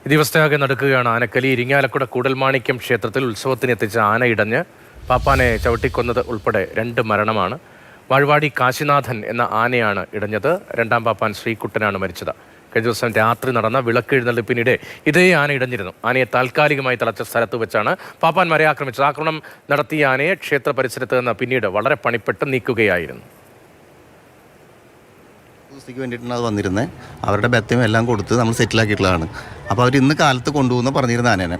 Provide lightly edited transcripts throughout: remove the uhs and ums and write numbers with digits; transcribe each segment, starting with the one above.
ഈ ദിവസത്തെയാകെ നടക്കുകയാണ് ആനക്കലി. ഇരിങ്ങാലക്കുട കൂടൽമാണിക്യം ക്ഷേത്രത്തിൽ ഉത്സവത്തിന് എത്തിച്ച ആന ഇടഞ്ഞ് പാപ്പാനെ ചവിട്ടിക്കൊന്നത് ഉൾപ്പെടെ 2 മരണമാണ്. വാഴ്വാടി കാശിനാഥൻ എന്ന ആനയാണ് ഇടഞ്ഞത്. 2ാം പാപ്പാൻ ശ്രീകുട്ടനാണ് മരിച്ചത്. കഴിഞ്ഞ ദിവസം രാത്രി നടന്ന വിളക്കെഴുന്നള്ളിപ്പിനിടെ ഇതേ ആന ഇടഞ്ഞിരുന്നു. ആനയെ താൽക്കാലികമായി തളച്ച സ്ഥലത്ത് വെച്ചാണ് പാപ്പാന്മാരെ ആക്രമിച്ചത്. ആക്രമണം നടത്തിയ ആനയെ ക്ഷേത്ര പരിസരത്ത് നിന്ന് പിന്നീട് വളരെ പണിപ്പെട്ട് നീക്കുകയായിരുന്നു. ദിവസത്തേക്ക് വേണ്ടിയിട്ടാണ് അത് വന്നിരുന്നത്. അവരുടെ ബെത്തയും എല്ലാം കൊടുത്ത് നമ്മൾ സെറ്റിലാക്കിയിട്ടുള്ളതാണ്. അപ്പോൾ അവർ ഇന്ന് കാലത്ത് കൊണ്ടുപോകുന്ന പറഞ്ഞിരുന്ന ആനേനെ.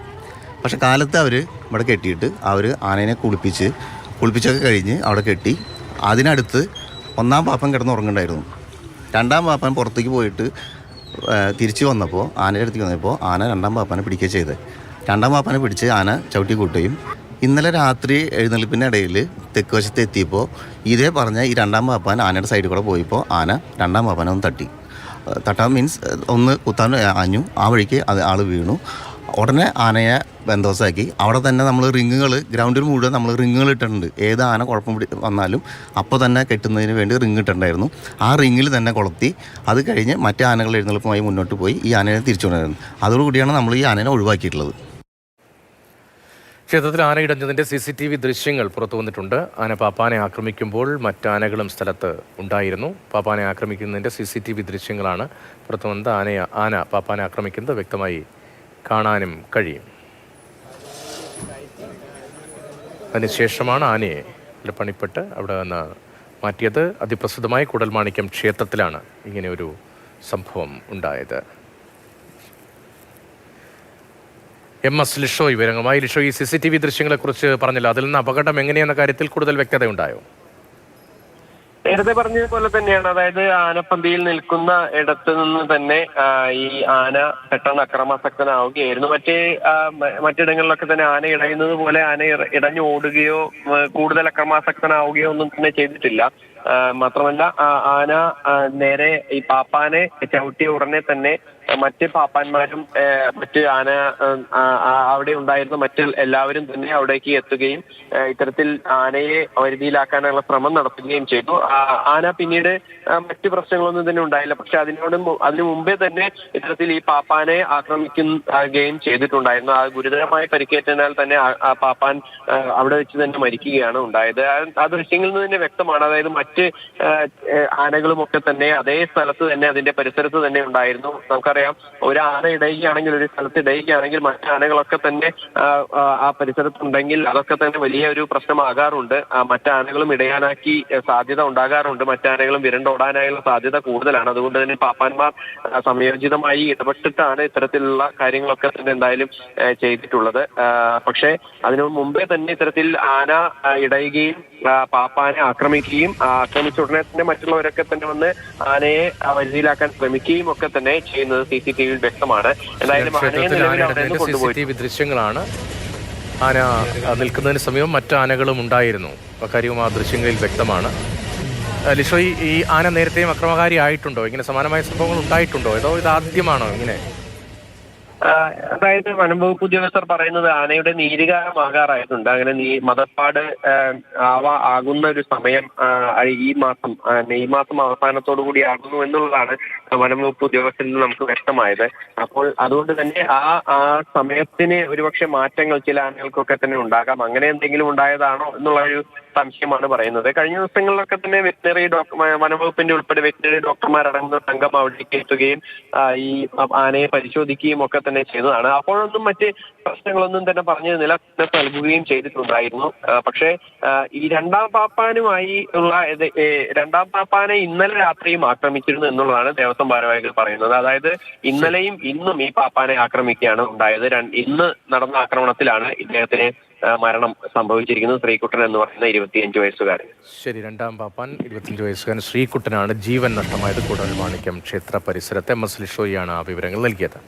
പക്ഷേ കാലത്ത് അവർ ഇവിടെ കെട്ടിയിട്ട് അവർ ആനേനെ കുളിപ്പിച്ചൊക്കെ കഴിഞ്ഞ് അവിടെ കെട്ടി. അതിനടുത്ത് 1ാം പാപ്പൻ കിടന്നുറങ്ങുന്നുണ്ടായിരുന്നു. 2ാം പാപ്പൻ പുറത്തേക്ക് പോയിട്ട് തിരിച്ചു വന്നപ്പോൾ ആനയുടെ അടുത്തേക്ക് വന്നപ്പോൾ ആന 2ാം പാപ്പനെ പിടിക്കുകയും ചെയ്തത്. 2ാം പാപ്പനെ പിടിച്ച് ആന ചവിട്ടി കൂട്ടുകയും ഇന്നലെ രാത്രി എഴുന്നള്ളിപ്പിൻ്റെ ഇടയിൽ തെക്ക് വശത്ത് എത്തിയപ്പോൾ ഇതേ പറഞ്ഞ ഈ 2ാം പാപ്പാൻ ആനയുടെ സൈഡിൽ കൂടെ പോയപ്പോൾ ആന 2ാം പാപ്പാനെ ഒന്ന് തട്ടാൻ മീൻസ് ഒന്ന് കുത്താൻ ആഞ്ഞു. ആ വഴിക്ക് ആൾ വീണു. ഉടനെ ആനയെ ബന്ധോസാക്കി. അവിടെ തന്നെ നമ്മൾ ഗ്രൗണ്ടിൽ മുഴുവൻ നമ്മൾ റിങ്ങുകൾ ഇട്ടിട്ടുണ്ട്. ഏത് ആന കുഴപ്പം വന്നാലും അപ്പോൾ തന്നെ കെട്ടുന്നതിന് വേണ്ടി റിങ് ഇട്ടിട്ടുണ്ടായിരുന്നു. ആ റിങ്ങിൽ തന്നെ കൊളുത്തി അത് കഴിഞ്ഞ് മറ്റേ ആനകൾ എഴുന്നള്ളിപ്പുമായി മുന്നോട്ട് പോയി ഈ ആനയെ തിരിച്ചുകൊണ്ടായിരുന്നു. അതോടുകൂടിയാണ് നമ്മൾ ഈ ആനയെ ഒഴിവാക്കിയിട്ടുള്ളത്. ക്ഷേത്രത്തിൽ ആന ഇടഞ്ഞതിൻ്റെ CCTV ദൃശ്യങ്ങൾ പുറത്തു വന്നിട്ടുണ്ട്. ആന പാപ്പാനെ ആക്രമിക്കുമ്പോൾ മറ്റാനകളും സ്ഥലത്ത് ഉണ്ടായിരുന്നു. പാപ്പാനെ ആക്രമിക്കുന്നതിൻ്റെ CCTV ദൃശ്യങ്ങളാണ് പുറത്തു വന്നത്. ആന പാപ്പാനെ ആക്രമിക്കുന്നത് വ്യക്തമായി കാണാനും കഴിയും. അതിനുശേഷമാണ് ആനയെ പണിപ്പെട്ട് അവിടെ നിന്ന് മാറ്റിയത്. അതിപ്രസിദ്ധമായ കൂടൽമാണിക്യം ക്ഷേത്രത്തിലാണ് ഇങ്ങനെയൊരു സംഭവം ഉണ്ടായത്. MS ലിഷോ വിവരങ്ങളുമായി. ലിഷോ, ഈ CCTV ദൃശ്യങ്ങളെക്കുറിച്ച് പറഞ്ഞല്ലോ, അതിൽ നിന്ന് അപകടം എങ്ങനെയെന്ന കാര്യത്തിൽ കൂടുതൽ വ്യക്തതയുണ്ടായോ? നേരത്തെ പറഞ്ഞതുപോലെ തന്നെയാണ്. അതായത് ആനപ്പന്തിയിൽ നിൽക്കുന്ന ഇടത്ത് നിന്ന് തന്നെ ഈ ആന പെട്ടെന്ന് അക്രമാസക്തനാവുകയായിരുന്നു. മറ്റിടങ്ങളിലൊക്കെ തന്നെ ആന ഇടയുന്നത് പോലെ ആന ഇടഞ്ഞു ഓടുകയോ കൂടുതൽ അക്രമാസക്തനാവുകയോ ഒന്നും തന്നെ ചെയ്തിട്ടില്ല. മാത്രമല്ല ആന നേരെ ഈ പാപ്പാനെ ചവിട്ടിയ ഉടനെ തന്നെ മറ്റ് പാപ്പാന്മാരും മറ്റ് ആന അവിടെ ഉണ്ടായിരുന്ന മറ്റ് എല്ലാവരും തന്നെ അവിടേക്ക് എത്തുകയും ഇത്തരത്തിൽ ആനയെ വരുതിയിലാക്കാനുള്ള ശ്രമം നടത്തുകയും ചെയ്തു. ആന പിന്നീട് മറ്റ് പ്രശ്നങ്ങളൊന്നും തന്നെ ഉണ്ടായില്ല. പക്ഷെ അതിനു മുമ്പേ തന്നെ ഇത്തരത്തിൽ ഈ പാപ്പാനെ ആക്രമിക്കുകയും ചെയ്തിട്ടുണ്ടായിരുന്നു. ആ ഗുരുതരമായ പരിക്കേറ്റതിനാൽ തന്നെ ആ പാപ്പാൻ അവിടെ വെച്ച് തന്നെ മരിക്കുകയാണ് ഉണ്ടായത്. ആ ദൃശ്യങ്ങളിൽ നിന്ന് തന്നെ വ്യക്തമാണ്. അതായത് മറ്റ് ആനകളും ഒക്കെ തന്നെ അതേ സ്ഥലത്ത് തന്നെ അതിന്റെ പരിസരത്ത് തന്നെ ഉണ്ടായിരുന്നു. നമുക്കറിയാം, ഒരു ആന ഇടയുകയാണെങ്കിൽ, ഒരു സ്ഥലത്ത് ഇടയുകയാണെങ്കിൽ മറ്റ് ആനകളൊക്കെ തന്നെ ആ പരിസരത്തുണ്ടെങ്കിൽ അതൊക്കെ തന്നെ വലിയ ഒരു പ്രശ്നമാകാറുണ്ട്. മറ്റാനകളും ഇടയാനാക്കി സാധ്യത ഉണ്ടാകാറുണ്ട്. മറ്റാനകളും വിരണ്ടോടാനായുള്ള സാധ്യത കൂടുതലാണ്. അതുകൊണ്ട് തന്നെ പാപ്പാന്മാർ സംയോജിതമായി ഇടപെട്ടിട്ടാണ് ഇത്തരത്തിലുള്ള കാര്യങ്ങളൊക്കെ തന്നെ എന്തായാലും ചെയ്തിട്ടുള്ളത്. പക്ഷേ അതിനു മുമ്പേ തന്നെ ഇത്തരത്തിൽ ആന ഇടയുകയും പാപ്പാനെ ആക്രമിക്കുകയും ആക്രമിച്ച ഉടനെ തന്നെ മറ്റുള്ളവരൊക്കെ തന്നെ വന്ന് ആനയെ വരുതിയിലാക്കാൻ ശ്രമിക്കുകയും ഒക്കെ തന്നെ ചെയ്യുന്നത് CCTV വ്യക്തമാണ്. എന്തായാലും CCTV ദൃശ്യങ്ങളാണ്. ആന നിൽക്കുന്നതിന് സമീപം മറ്റു ആനകളും ഉണ്ടായിരുന്നു. അക്കാര്യവും ആ ദൃശ്യങ്ങളിൽ വ്യക്തമാണ്. ലിഷോ, ഈ ആന നേരത്തെയും അക്രമകാരി ആയിട്ടുണ്ടോ? ഇങ്ങനെ സമാനമായ സംഭവങ്ങൾ ഉണ്ടായിട്ടുണ്ടോ? അതോ ഇതാദ്യമാണോ ഇങ്ങനെ? അതായത് വനംവകുപ്പ് ഉദ്യോഗസ്ഥർ പറയുന്നത് ആനയുടെ നീരുകാലമാകാറായിട്ടുണ്ട്. അങ്ങനെ മദപ്പാട് ആകുന്ന ഒരു സമയം ഈ മാസം അവസാനത്തോടു കൂടി ആകുന്നു എന്നുള്ളതാണ് വനംവകുപ്പ് ഉദ്യോഗസ്ഥരിൽ നിന്ന് നമുക്ക് വ്യക്തമായത്. അപ്പോൾ അതുകൊണ്ട് തന്നെ ആ സമയത്തിന് ഒരുപക്ഷെ മാറ്റങ്ങൾ ചില ആനകൾക്കൊക്കെ തന്നെ ഉണ്ടാകാം. അങ്ങനെ എന്തെങ്കിലും ഉണ്ടായതാണോ എന്നുള്ള ഒരു സംശയമാണ് പറയുന്നത്. കഴിഞ്ഞ ദിവസങ്ങളിലൊക്കെ തന്നെ വനംവകുപ്പിന്റെ ഉൾപ്പെടെ വെറ്റിനറി ഡോക്ടർമാരടങ്ങുന്ന സംഘം അവിടേക്ക് എത്തുകയും ഈ ആനയെ പരിശോധിക്കുകയും ഒക്കെ തന്നെ ചെയ്തതാണ്. അപ്പോഴൊന്നും മറ്റ് പ്രശ്നങ്ങളൊന്നും തന്നെ പറഞ്ഞു നൽകുകയും ചെയ്തിട്ടുണ്ടായിരുന്നു. പക്ഷേ ഈ 2ാം പാപ്പാനുമായി ഉള്ള 2ാം പാപ്പാനെ ഇന്നലെ രാത്രിയും ആക്രമിച്ചിരുന്നു എന്നുള്ളതാണ് ദേവസ്വം ഭാരവാഹികൾ പറയുന്നത്. അതായത് ഇന്നലെയും ഇന്നും ഈ പാപ്പാനെ ആക്രമിക്കുകയാണ് ഉണ്ടായത്. ഇന്ന് നടന്ന ആക്രമണത്തിലാണ് ഇദ്ദേഹത്തിന് മരണം സംഭവിച്ചിരിക്കുന്നത്. ശ്രീകുട്ടൻ എന്ന് പറയുന്ന 25 വയസ്സുകാരൻ. ശരി, 2ാം പാപ്പാൻ 25 വയസ്സുകാരൻ ശ്രീകുട്ടനാണ് ജീവൻ നഷ്ടമായത്. കൂടൽമാണിക്യം ക്ഷേത്ര പരിസരത്തെ MS ലിഷോയാണ് ആ വിവരങ്ങൾ നൽകിയത്.